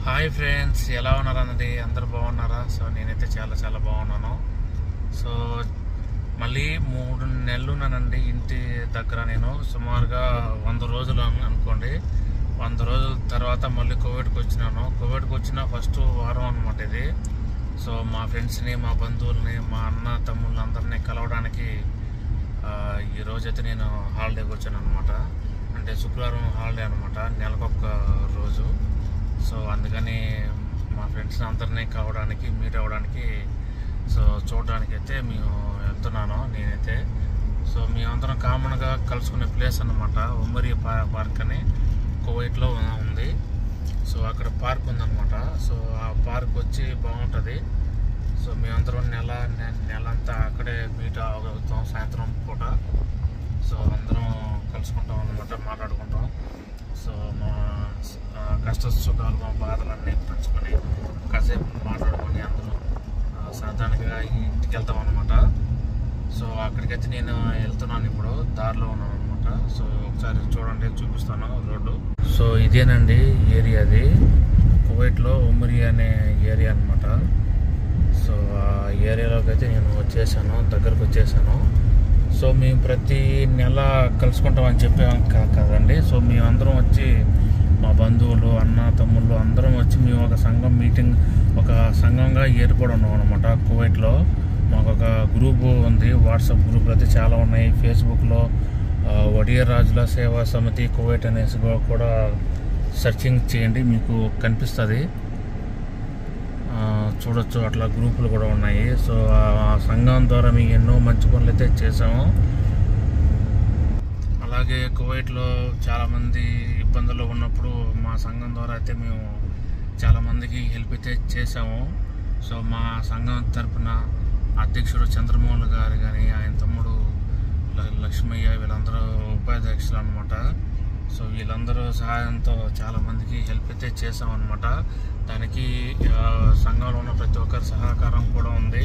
Hi friends, ఎలా ఉన్నారు అన్నది అందరు బాగున్నారా? సో నేనైతే చాలా చాలా బాగున్నాను. సో మళ్ళీ 3 నెలలు ఉన్నానండి ఇంటి దగ్గర. నేను సుమారుగా 100 రోజులు అనుకోండి. 100 రోజుల తర్వాత మళ్ళీ కోవిడ్కి వచ్చినాను. కోవిడ్కి వచ్చిన ఫస్ట్ వారం అనమాట ఇది. సో మా ఫ్రెండ్స్ని, మా బంధువుల్ని, మా అన్న తమ్ముళ్ళని అందరినీ కలవడానికి ఈరోజైతే నేను హాలిడేకి వచ్చాను అనమాట. అంటే శుక్రవారం హాలిడే అనమాట, నెలకొక రోజు. సో అందుకని మా ఫ్రెండ్స్ని అందరినీ కలవడానికి, మీట్ అవ్వడానికి, సో చూడడానికి అయితే మేము వెళ్తున్నాను నేనైతే. సో మేమందరం కామన్గా కలుసుకునే ప్లేస్ అన్నమాట ఉమ్మరి పార్క్ అని కువైట్లో ఉంది. సో అక్కడ పార్క్ ఉందన్నమాట. సో ఆ పార్క్ వచ్చి బాగుంటుంది. సో మేమందరం నెలంతా అక్కడే మీట్ అవుతాం సాయంత్రం పూట. సో అందరం కలుసుకుంటాం అన్నమాట, మాట్లాడుకుంటాం. సో మా కష్ట సుఖాలు, మా బాధలన్నీ పంచుకొని కాసేపు మాట్లాడుకొని అందరూ సాధారణంగా ఇంటికి వెళ్తాం అనమాట. సో అక్కడికైతే నేను వెళ్తున్నాను, ఇప్పుడు దారిలో ఉన్నాను అనమాట. సో ఒకసారి చూడండి, చూపిస్తాను రోడ్డు. సో ఇదేనండి ఏరియాది, కువైట్లో ఉమ్మరి అనే ఏరియా అనమాట. సో ఆ ఏరియాలోకి అయితే నేను వచ్చేసాను, దగ్గరకు వచ్చేసాను. సో మేము ప్రతి నెల కలుసుకుంటామని చెప్పాం కదండి. సో మేమందరం వచ్చి, మా బంధువులు, అన్న తమ్ముళ్ళు అందరం వచ్చి మేము ఒక సంఘం మీటింగ్, ఒక సంఘంగా ఏర్పడి ఉన్నాం అనమాట కువైట్లో. మాకు ఒక గ్రూపు ఉంది, వాట్సాప్ గ్రూపులు అయితే చాలా ఉన్నాయి. ఫేస్బుక్లో వడియ రాజుల సేవా సమితి కువైట్ అనేసి కూడా సెర్చింగ్ చేయండి, మీకు కనిపిస్తుంది, చూడొచ్చు. అట్లా గ్రూపులు కూడా ఉన్నాయి. సో ఆ సంఘం ద్వారా మేము ఎన్నో మంచి పనులు అయితే చేసాము. అలాగే కువైట్లో చాలామంది ఇబ్బందుల్లో ఉన్నప్పుడు మా సంఘం ద్వారా అయితే మేము చాలామందికి హెల్ప్ అయితే చేసాము. సో మా సంఘం తరఫున అధ్యక్షుడు చంద్రమోహన్ గారు కానీ, ఆయన తమ్ముడు లక్ష్మయ్య, వీళ్ళందరూ ఉపాధ్యక్షులు అనమాట. సో వీళ్ళందరూ సహాయంతో చాలామందికి హెల్ప్ అయితే చేసామన్నమాట. దానికి సంఘంలో ఉన్న ప్రతి ఒక్కరి సహకారం కూడా ఉంది.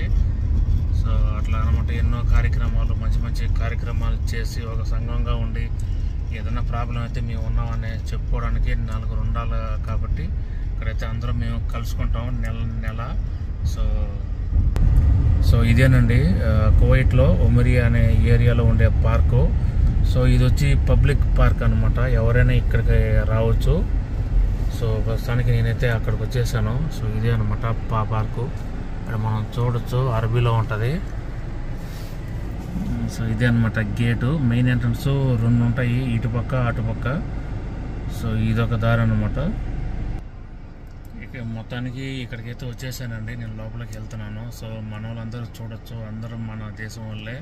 సో అట్లా అనమాట, ఎన్నో కార్యక్రమాలు, మంచి మంచి కార్యక్రమాలు చేసి ఒక సంఘంగా ఉండి ఏదైనా ప్రాబ్లం అయితే మేము ఉన్నామని చెప్పుకోవడానికి నలుగురు ఉండాలి. కాబట్టి ఇక్కడైతే అందరం మేము కలుసుకుంటాం నెల. సో ఇదేనండి కువైట్లో ఉమరి అనే ఏరియాలో ఉండే పార్కు. సో ఇది వచ్చి పబ్లిక్ పార్క్ అనమాట, ఎవరైనా ఇక్కడికి రావచ్చు. సో ప్రస్తుతానికి నేనైతే అక్కడికి వచ్చేసాను. సో ఇదే అనమాట పార్కు, ఇక్కడ మనం చూడొచ్చు, అరబీలో ఉంటుంది. సో ఇదే అనమాట గేటు, మెయిన్ ఎంట్రన్స్ 2 ఉంటాయి, ఇటుపక్క అటుపక్క. సో ఇదొక దారి అనమాట. మొత్తానికి ఇక్కడికైతే వచ్చేసానండి, నేను లోపలికి వెళ్తున్నాను. సో మన వాళ్ళందరూ చూడొచ్చు, అందరూ మన దేశం వాళ్ళే.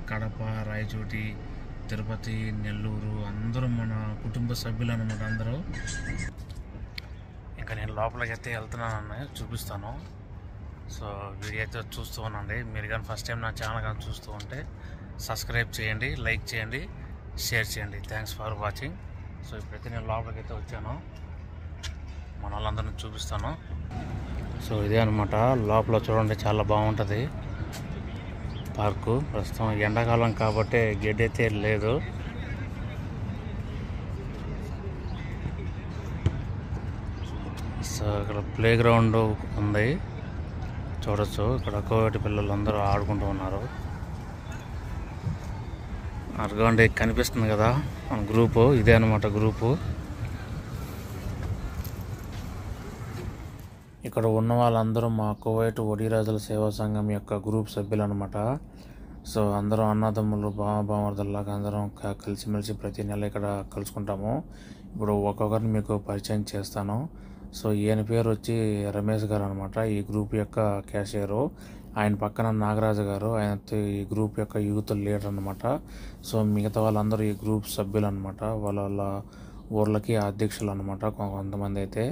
కడప, రాయచోటి, తిరుపతి, నెల్లూరు, అందరూ మన కుటుంబ సభ్యులు అనమాట అందరూ. ఇంకా నేను లోపలికి అయితే వెళ్తున్నానని చూపిస్తాను. సో వీడియో అయితే చూస్తూ ఉండండి. మీరు కానీ ఫస్ట్ టైం నా ఛానల్ కానీ చూస్తూ ఉంటే సబ్స్క్రైబ్ చేయండి, లైక్ చేయండి, షేర్ చేయండి. Thanks for watching. సో ఇప్పుడైతే నేను లోపలికి అయితే వచ్చాను, మన వాళ్ళందరినీ చూపిస్తాను. సో ఇదే అనమాట, లోపల చూడండి, చాలా బాగుంటుంది పార్కు. ప్రస్తుతం ఎండాకాలం కాబట్టి గడ్డి అయితే లేదు. సో ఇక్కడ ప్లే గ్రౌండ్ ఉంది, చూడొచ్చు. ఇక్కడ కోవిటి పిల్లలు అందరూ ఆడుకుంటూ ఉన్నారు. అరగండి కనిపిస్తుంది కదా మన గ్రూపు, ఇదే అనమాట గ్రూపు. ఇక్కడ ఉన్న వాళ్ళందరూ మా కువైట్ వడిరాజుల సేవా సంఘం యొక్క గ్రూప్ సభ్యులు అనమాట. సో అందరం అన్నదమ్ములు, బామర్దల్లాగా అందరం కలిసిమెలిసి ప్రతి నెల ఇక్కడ కలుసుకుంటాము. ఇప్పుడు ఒక్కొక్కరిని మీకు పరిచయం చేస్తాను. సో ఈయన పేరు వచ్చి రమేష్ గారు అనమాట, ఈ గ్రూప్ యొక్క క్యాషియరు. ఆయన పక్కన నాగరాజు గారు, ఆయన ఈ గ్రూప్ యొక్క యూత్ లీడర్ అనమాట. సో మిగతా వాళ్ళందరూ ఈ గ్రూప్ సభ్యులు అనమాట, వాళ్ళ ఊర్లకి అధ్యక్షులు అనమాట కొంతమంది అయితే.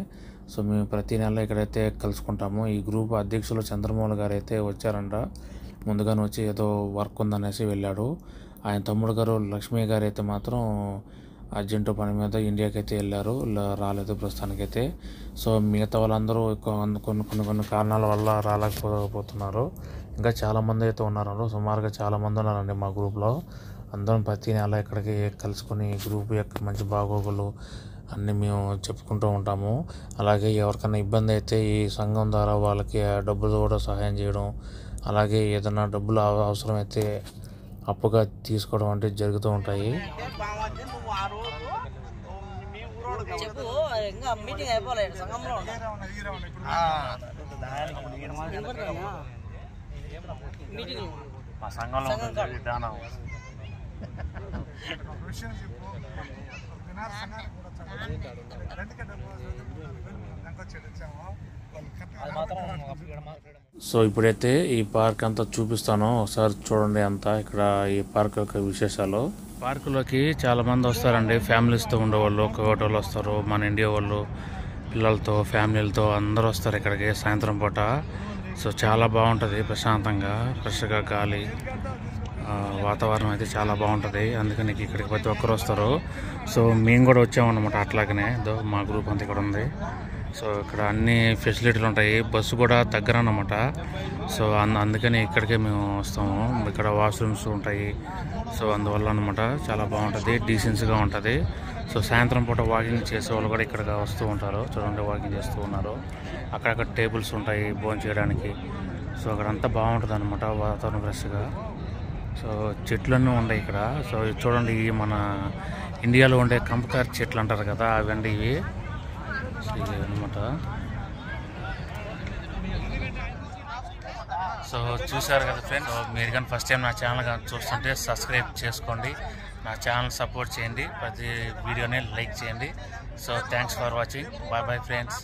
సో మేము ప్రతి నెల ఇక్కడైతే కలుసుకుంటాము. ఈ గ్రూప్ అధ్యక్షులు చంద్రమోహన్ గారు అయితే వచ్చారంట, ముందుగానే వచ్చి ఏదో వర్క్ ఉందనేసి వెళ్ళాడు. ఆయన తమ్ముడు గారు లక్ష్మీ గారు అయితే మాత్రం అర్జెంటు పని మీద ఇండియాకి అయితే వెళ్ళారు, రాలేదు ప్రస్తుతానికైతే. సో మిగతా వాళ్ళందరూ కొన్ని కారణాల వల్ల రాలేకపోతున్నారు. ఇంకా చాలామంది అయితే ఉన్నారు, సుమారుగా చాలామంది ఉన్నారండి మా గ్రూప్లో. అందరం ప్రతి నెల ఇక్కడికి కలుసుకొని గ్రూప్ యొక్క మంచి బాగోగులు, అన్నీ మేము చెప్పుకుంటూ ఉంటాము. అలాగే ఎవరికైనా ఇబ్బంది అయితే ఈ సంఘం ద్వారా వాళ్ళకి డబ్బులు కూడా సహాయం చేయడం, అలాగే ఏదైనా డబ్బులు అవసరమైతే అప్పుగా తీసుకోవడం వంటివి జరుగుతూ ఉంటాయి. మా సంఘంలో సో ఇప్పుడైతే ఈ పార్క్ అంతా చూపిస్తాను, ఒకసారి చూడండి అంతా. ఇక్కడ ఈ పార్క్ యొక్క విశేషాలు. పార్కులోకి చాలా మంది వస్తారండి, ఫ్యామిలీస్తో ఉండేవాళ్ళు, కోవిడ్ వాళ్ళు వస్తారు, మన ఇండియా వాళ్ళు పిల్లలతో ఫ్యామిలీలతో అందరూ వస్తారు ఇక్కడికి సాయంత్రం పూట. సో చాలా బాగుంటుంది, ప్రశాంతంగా ఫ్రెష్గా గాలి, వాతావరణం అయితే చాలా బాగుంటుంది. అందుకని ఇక్కడికి ప్రతి ఒక్కరు వస్తారు. సో మేము కూడా వచ్చామన్నమాట అట్లాగనే. మా గ్రూప్ అంతా ఇక్కడ ఉంది. సో ఇక్కడ అన్ని ఫెసిలిటీలు ఉంటాయి, బస్సు కూడా దగ్గర అన్నమాట. సో అందుకని ఇక్కడికే మేము వస్తాము. ఇక్కడ వాష్రూమ్స్ ఉంటాయి. సో అందువల్ల అనమాట చాలా బాగుంటుంది, డీసెన్స్గా ఉంటుంది. సో సాయంత్రం పూట వాకింగ్ చేసే వాళ్ళు కూడా ఇక్కడ వస్తూ ఉంటారు. చూడండి, వాకింగ్ చేస్తూ ఉన్నారు. అక్కడక్కడ టేబుల్స్ ఉంటాయి భోజనం చేయడానికి. సో అక్కడంతా బాగుంటుంది అనమాట, వాతావరణం ఫ్రెష్గా. సో చెట్లన్నీ ఉన్నాయి ఇక్కడ. సో చూడండి, ఈ మన ఇండియాలో ఉండే కంపకార్ చెట్లు అంటారు కదా, అవండి ఇవి. సో ఇవి అనమాట. సో చూసారు కదా ఫ్రెండ్స్, మీరు కానీ ఫస్ట్ టైం నా ఛానల్ కానీ చూస్తుంటే సబ్స్క్రైబ్ చేసుకోండి, నా ఛానల్ సపోర్ట్ చేయండి, ప్రతి వీడియోని లైక్ చేయండి. So thanks for watching. Bye bye friends.